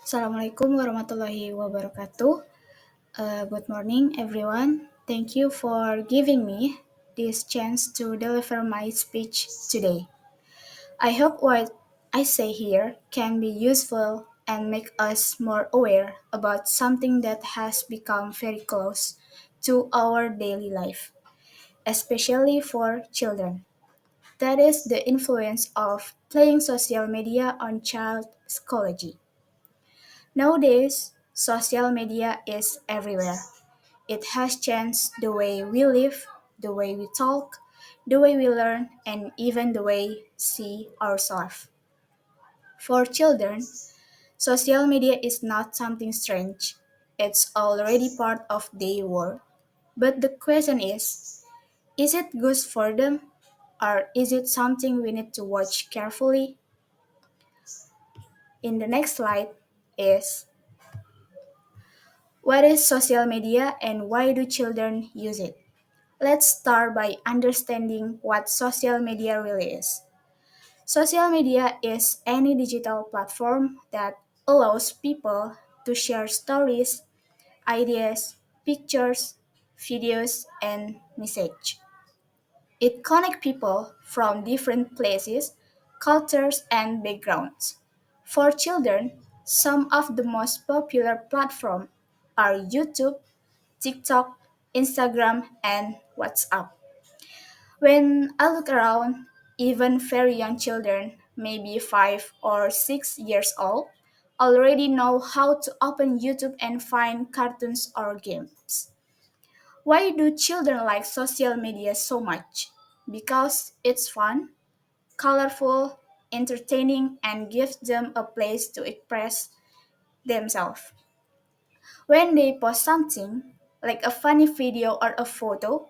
Assalamualaikum warahmatullahi wabarakatuh. Good morning, everyone. Thank you for giving me this chance to deliver my speech today. I hope what I say here can be useful and make us more aware about something that has become very close to our daily life, especially for children. That is the influence of playing social media on child psychology. Nowadays, social media is everywhere. It has changed the way we live, the way we talk, the way we learn, and even the way we see ourselves. For children, social media is not something strange. It's already part of their world. But the question is it good for them? Or is it something we need to watch carefully? In the next slide is what is social media and why do children use it? Let's start by understanding what social media really is. Social media is any digital platform that allows people to share stories, ideas, pictures, videos, and messages. It connects people from different places, cultures, and backgrounds. For children, some of the most popular platforms are YouTube, TikTok, Instagram, and WhatsApp. When I look around, even very young children, maybe 5 or 6 years old, already know how to open YouTube and find cartoons or games. Why do children like social media so much? Because it's fun, colorful, entertaining, and gives them a place to express themselves. When they post something, like a funny video or a photo,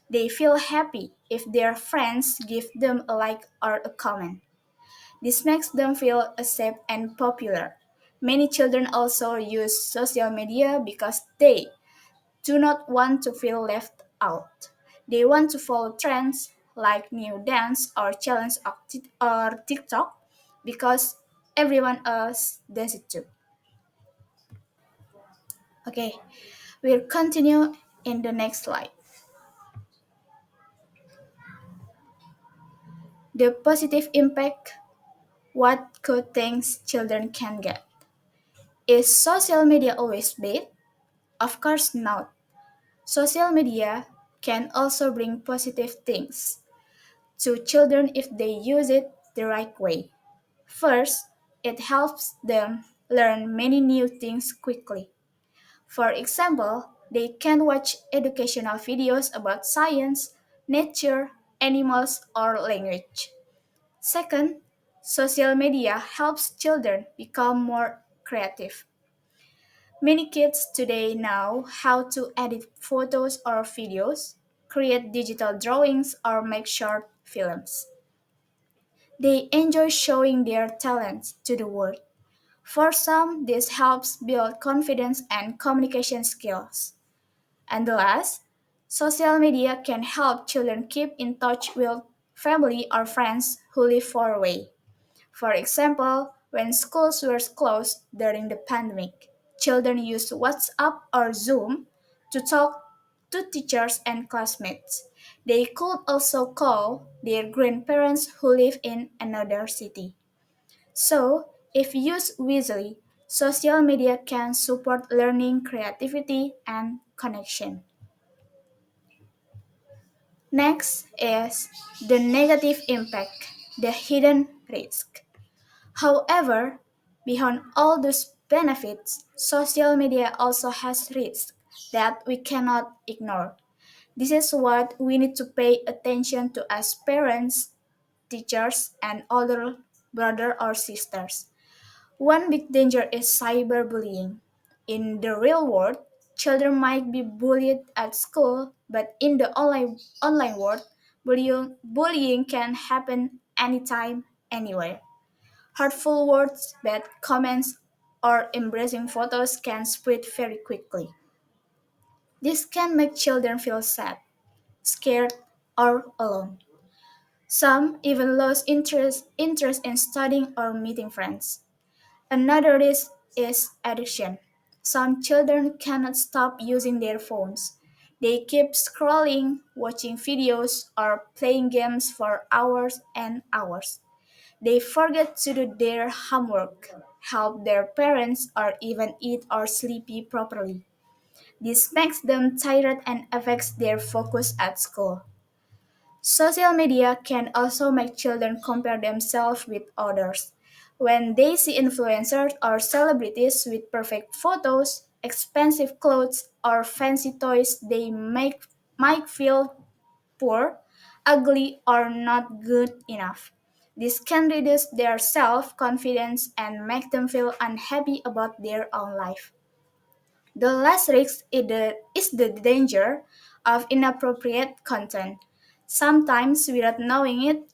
they feel happy if their friends give them a like or a comment. This makes them feel safe and popular. Many children also use social media because they do not want to feel left out. They want to follow trends like new dance or challenge or TikTok because everyone else does it too. Okay, we'll continue in the next slide. The positive impact, what good things children can get. Is social media always bad? Of course not. Social media can also bring positive things to children if they use it the right way. First, it helps them learn many new things quickly. For example, they can watch educational videos about science, nature, animals, or language. Second, social media helps children become more creative. Many kids today know how to edit photos or videos, create digital drawings, or make short films. They enjoy showing their talents to the world. For some, this helps build confidence and communication skills. And the last, social media can help children keep in touch with family or friends who live far away. For example, when schools were closed during the pandemic, children used WhatsApp or Zoom to talk to teachers and classmates. They could also call their grandparents who live in another city. So, if used wisely, social media can support learning, creativity, and connection. Next is the negative impact, the hidden risk. However, beyond all those benefits, social media also has risks that we cannot ignore. This is what we need to pay attention to as parents, teachers, and other brothers or sisters. One big danger is cyberbullying. In the real world, children might be bullied at school, but in the online world, bullying can happen anytime, anywhere. Hurtful words, bad comments, or embarrassing photos can spread very quickly. This can make children feel sad, scared, or alone. Some even lose interest in studying or meeting friends. Another risk is addiction. Some children cannot stop using their phones. They keep scrolling, watching videos, or playing games for hours and hours. They forget to do their homework, help their parents, or even eat or sleep properly. This makes them tired and affects their focus at school. Social media can also make children compare themselves with others. When they see influencers or celebrities with perfect photos, expensive clothes, or fancy toys, might feel poor, ugly, or not good enough. This can reduce their self confidence and make them feel unhappy about their own life. The last risk is the danger of inappropriate content. Sometimes, without knowing it,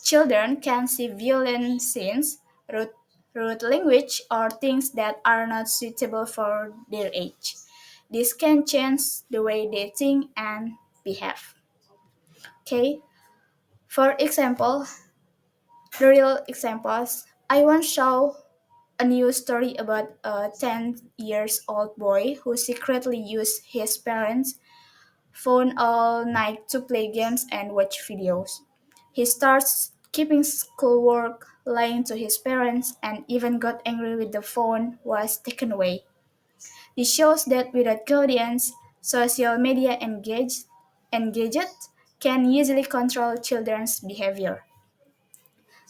children can see violent scenes, rude, rude language, or things that are not suitable for their age. This can change the way they think and behave. Okay, for example, the real examples, I once saw a news story about a 10 years old boy who secretly used his parents' phone all night to play games and watch videos. He starts keeping schoolwork, lying to his parents, and even got angry when the phone was taken away. This shows that without guidance, social media gadgets can easily control children's behavior.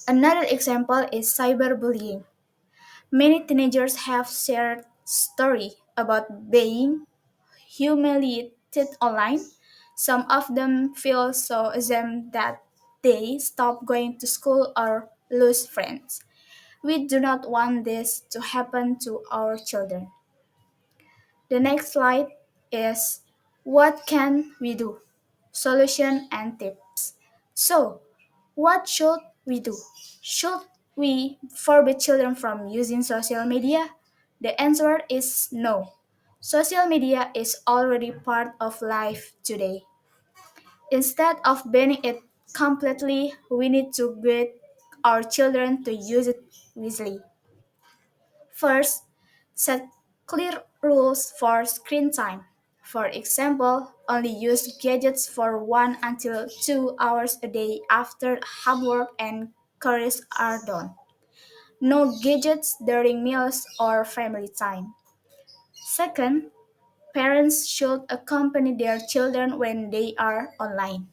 Another example is cyberbullying. Many teenagers have shared stories about being humiliated online. Some of them feel so ashamed that they stop going to school or lose friends. We do not want this to happen to our children. The next slide is what can we do? Solution and tips. So, what should we do? Should we forbid children from using social media? The answer is no. Social media is already part of life today. Instead of banning it completely, we need to guide our children to use it wisely. First, set clear rules for screen time. For example, only use gadgets for 1 until 2 hours a day after homework and chores are done. No gadgets during meals or family time. Second, parents should accompany their children when they are online.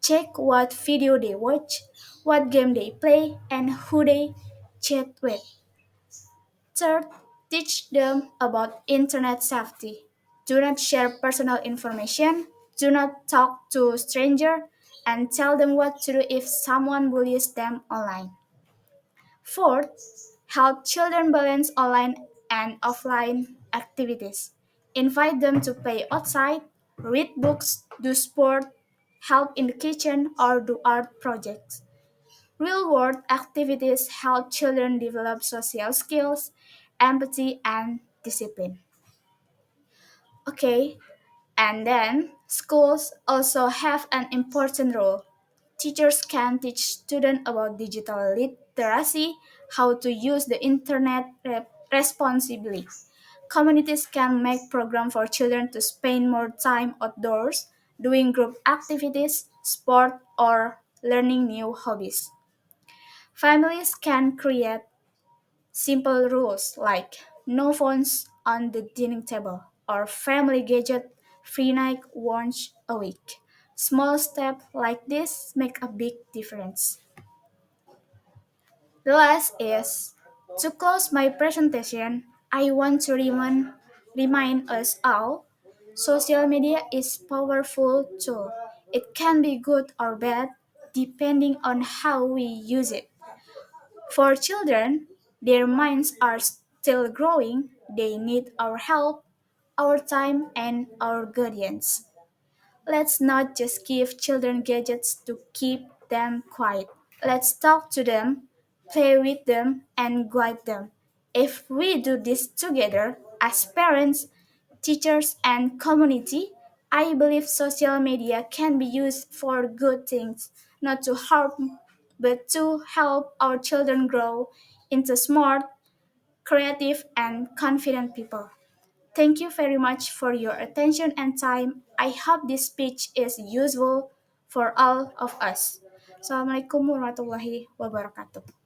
Check what video they watch, what game they play, and who they chat with. Third, teach them about internet safety. Do not share personal information, do not talk to strangers, and tell them what to do if someone bullies them online. Fourth, help children balance online and offline activities. Invite them to play outside, read books, do sport, help in the kitchen, or do art projects. Real world activities help children develop social skills, empathy, and discipline. Okay, and then schools also have an important role. Teachers can teach students about digital literacy, how to use the internet responsibly. Communities can make programs for children to spend more time outdoors, doing group activities, sport, or learning new hobbies. Families can create simple rules like no phones on the dining table or family gadget free night once a week. Small steps like this make a big difference. The last is to close my presentation, I want to remind us all social media is powerful tool. It can be good or bad depending on how we use it. For children, their minds are still growing. They need our help, our time, and our guidance. Let's not just give children gadgets to keep them quiet. Let's talk to them, play with them, and guide them. If we do this together as parents, teachers, and community, I believe social media can be used for good things, not to harm, but to help our children grow into smart, creative, and confident people. Thank you very much for your attention and time. I hope this speech is useful for all of us. Assalamualaikum warahmatullahi wabarakatuh.